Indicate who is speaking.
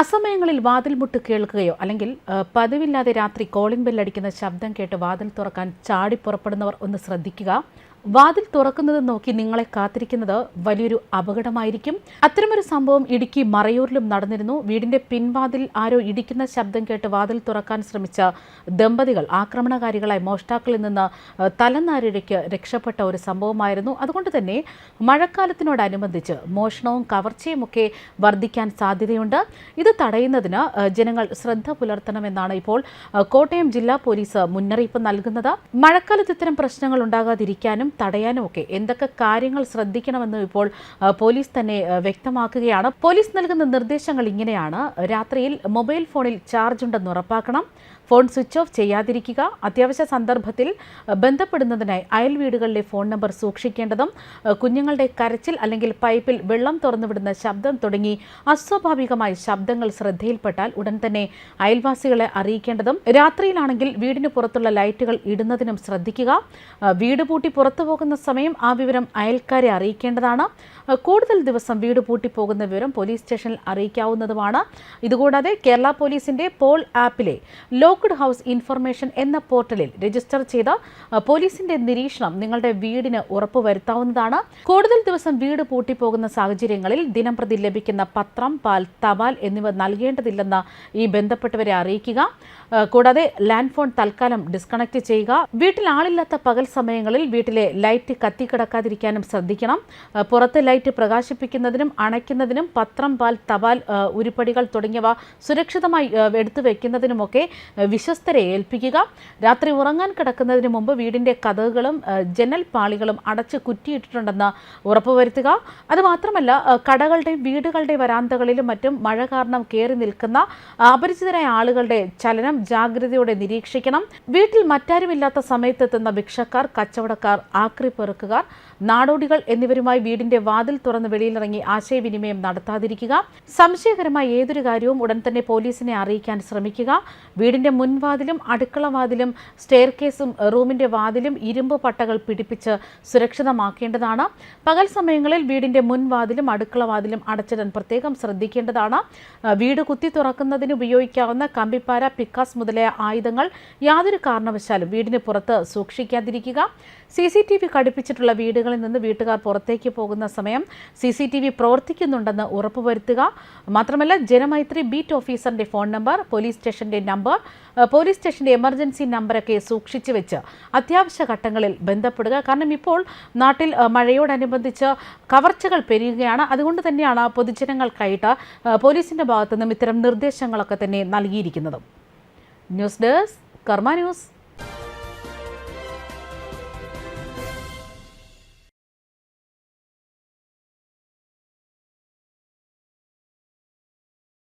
Speaker 1: അസമയങ്ങളിൽ വാതിൽ മുട്ട് കേൾക്കുകയോ അല്ലെങ്കിൽ പതിവില്ലാതെ രാത്രി കോളിംഗ് ബെല്ലടിക്കുന്ന ശബ്ദം കേട്ട് വാതിൽ തുറക്കാൻ ചാടിപ്പുറപ്പെടുന്നവർ ഒന്ന് ശ്രദ്ധിക്കുക. വാതിൽ തുറക്കുന്നത് നോക്കി നിങ്ങളെ കാത്തിരിക്കുന്നത് വലിയൊരു അപകടമായിരിക്കും. അത്തരമൊരു സംഭവം ഇടുക്കി മറയൂരിലും നടന്നിരുന്നു. വീടിന്റെ പിൻവാതിൽ ആരോ ഇടിക്കുന്ന ശബ്ദം കേട്ട് വാതിൽ തുറക്കാൻ ശ്രമിച്ച ദമ്പതികൾ ആക്രമണകാരികളായി മോഷ്ടാക്കളിൽ നിന്ന് തലനാരിഴയ്ക്ക് രക്ഷപ്പെട്ട ഒരു സംഭവമായിരുന്നു. അതുകൊണ്ട് തന്നെ മഴക്കാലത്തിനോടനുബന്ധിച്ച് മോഷണവും കവർച്ചയുമൊക്കെ വർദ്ധിക്കാൻ സാധ്യതയുണ്ട്. ഇത് തടയുന്നതിന് ജനങ്ങൾ ശ്രദ്ധ പുലർത്തണമെന്നാണ് ഇപ്പോൾ കോട്ടയം ജില്ലാ പോലീസ് മുന്നറിയിപ്പ് നൽകുന്നത്. മഴക്കാലത്ത് ഇത്തരം പ്രശ്നങ്ങൾ ഉണ്ടാകാതിരിക്കാനും തടയാനുമൊക്കെ എന്തൊക്കെ കാര്യങ്ങൾ ശ്രദ്ധിക്കണമെന്ന് ഇപ്പോൾ പോലീസ് തന്നെ വ്യക്തമാക്കുകയാണ്. പോലീസ് നൽകുന്ന നിർദ്ദേശങ്ങൾ ഇങ്ങനെയാണ്. രാത്രിയിൽ മൊബൈൽ ഫോണിൽ ചാർജ് ഉണ്ടെന്ന് ഉറപ്പാക്കണം. ഫോൺ സ്വിച്ച് ഓഫ് ചെയ്യാതിരിക്കുക. അത്യാവശ്യ സന്ദർഭത്തിൽ ബന്ധപ്പെടുന്നതിനായി അയൽ വീടുകളിലെ ഫോൺ നമ്പർ സൂക്ഷിക്കേണ്ടതും കുഞ്ഞുങ്ങളുടെ കരച്ചിൽ അല്ലെങ്കിൽ പൈപ്പിൽ വെള്ളം തുറന്നുവിടുന്ന ശബ്ദം തുടങ്ങി അസ്വാഭാവികമായ ശബ്ദങ്ങൾ ശ്രദ്ധയിൽപ്പെട്ടാൽ ഉടൻ തന്നെ അയൽവാസികളെ അറിയിക്കേണ്ടതും. രാത്രിയിലാണെങ്കിൽ വീടിന് പുറത്തുള്ള ലൈറ്റുകൾ ഇടുന്നതിനും ശ്രദ്ധിക്കുക. വീട് പൂട്ടി പുറത്തു പോകുന്ന സമയം ആ വിവരം അയൽക്കാരെ അറിയിക്കേണ്ടതാണ്. കൂടുതൽ ദിവസം വീട് പൂട്ടി പോകുന്ന വിവരം പോലീസ് സ്റ്റേഷനിൽ അറിയിക്കാവുന്നതുമാണ്. ഇതുകൂടാതെ കേരള പോലീസിന്റെ പോൾ ആപ്പിലെ ലോക്ക്ഡ് ഹൗസ് ഇൻഫർമേഷൻ എന്ന പോർട്ടലിൽ രജിസ്റ്റർ ചെയ്ത പോലീസിന്റെ നിരീക്ഷണം നിങ്ങളുടെ വീടിന് ഉറപ്പുവരുത്താവുന്നതാണ്. കൂടുതൽ ദിവസം വീട് പൂട്ടിപ്പോകുന്ന സാഹചര്യങ്ങളിൽ ദിനംപ്രതി ലഭിക്കുന്ന പത്രം, പാൽ, തപാൽ എന്നിവ നൽകേണ്ടതില്ലെന്ന് ഈ ബന്ധപ്പെട്ടവരെ അറിയിക്കുക. കൂടാതെ ലാൻഡ് ഫോൺ തൽക്കാലം ഡിസ്കണക്ട് ചെയ്യുക. വീട്ടിൽ ആളില്ലാത്ത പകൽ സമയങ്ങളിൽ വീട്ടിലെ ലൈറ്റ് കത്തിക്കിടക്കാതിരിക്കാനും ശ്രദ്ധിക്കണം. പുറത്ത് ലൈറ്റ് പ്രകാശിപ്പിക്കുന്നതിനും അണയ്ക്കുന്നതിനും പത്രം, പാൽ, തപാൽ, ഉരുപ്പടികൾ തുടങ്ങിയവ സുരക്ഷിതമായി എടുത്തു വയ്ക്കുന്നതിനുമൊക്കെ വിശ്വസ്തരെ ഏൽപ്പിക്കുക. രാത്രി ഉറങ്ങാൻ കിടക്കുന്നതിന് മുമ്പ് വീടിന്റെ കതകുകളും ജനൽ പാളികളും അടച്ച് കുറ്റിയിട്ടിട്ടുണ്ടെന്ന് ഉറപ്പുവരുത്തുക. അതുമാത്രമല്ല, കടകളുടെയും വീടുകളുടെയും വരാന്തകളിലും മറ്റും മഴ കാരണം കയറി നിൽക്കുന്ന അപരിചിതരായ ആളുകളുടെ ചലനം ജാഗ്രതയോടെ നിരീക്ഷിക്കണം. വീട്ടിൽ മറ്റാരുമില്ലാത്ത സമയത്തെത്തുന്ന ഭിക്ഷക്കാർ, കച്ചവടക്കാർ, ആക്രിപ്പെറുക്കുകാർ, നാടോടികൾ എന്നിവരുമായി വീടിന്റെ വാതിൽ തുറന്ന് വെളിയിലിറങ്ങി ആശയവിനിമയം നടത്താതിരിക്കുക. സംശയകരമായ ഏതൊരു കാര്യവും ഉടൻ തന്നെ പോലീസിനെ അറിയിക്കാൻ ശ്രമിക്കുക. വീടിന്റെ മുൻവാതിലും അടുക്കള വാതിലും സ്റ്റെയർ കേസും റൂമിന്റെ വാതിലും ഇരുമ്പ് പട്ടകൾ പിടിപ്പിച്ച് സുരക്ഷിതമാക്കേണ്ടതാണ്. പകൽ സമയങ്ങളിൽ വീടിന്റെ മുൻവാതിലും അടുക്കള വാതിലും അടച്ചിടാൻ പ്രത്യേകം ശ്രദ്ധിക്കേണ്ടതാണ്. വീട് കുത്തി തുറക്കുന്നതിന് ഉപയോഗിക്കാവുന്ന കമ്പിപ്പാര, പിക്കാസ് മുതലായ ആയുധങ്ങൾ യാതൊരു കാരണവശാലും വീടിന് പുറത്ത് സൂക്ഷിക്കാതിരിക്കുക. CCTV ഘടിപ്പിച്ചിട്ടുള്ള വീടുകളിൽ നിന്ന് വീട്ടുകാർ പുറത്തേക്ക് പോകുന്ന സമയം CCTV പ്രവർത്തിക്കുന്നുണ്ടെന്ന് ഉറപ്പുവരുത്തുക. മാത്രമല്ല, ജനമൈത്രി ബീറ്റ് ഓഫീസറിന്റെ ഫോൺ നമ്പർ, പോലീസ് സ്റ്റേഷന്റെ നമ്പർ, പോലീസ് സ്റ്റേഷന്റെ എമർജൻസി നമ്പറൊക്കെ സൂക്ഷിച്ചു വെച്ച് അത്യാവശ്യ ഘട്ടങ്ങളിൽ ബന്ധപ്പെടുക. കാരണം ഇപ്പോൾ നാട്ടിൽ മഴയോടനുബന്ധിച്ച് കവർച്ചകൾ പെരുകുകയാണ്. അതുകൊണ്ട് തന്നെയാണ് പൊതുജനങ്ങൾക്കായിട്ട് പോലീസിന്റെ ഭാഗത്തു നിന്നും ഇത്തരം നിർദ്ദേശങ്ങളൊക്കെ തന്നെ നൽകിയിരിക്കുന്നത്. ന്യൂസ് ഡെസ്ക് കർമ്മ ന്യൂസ്.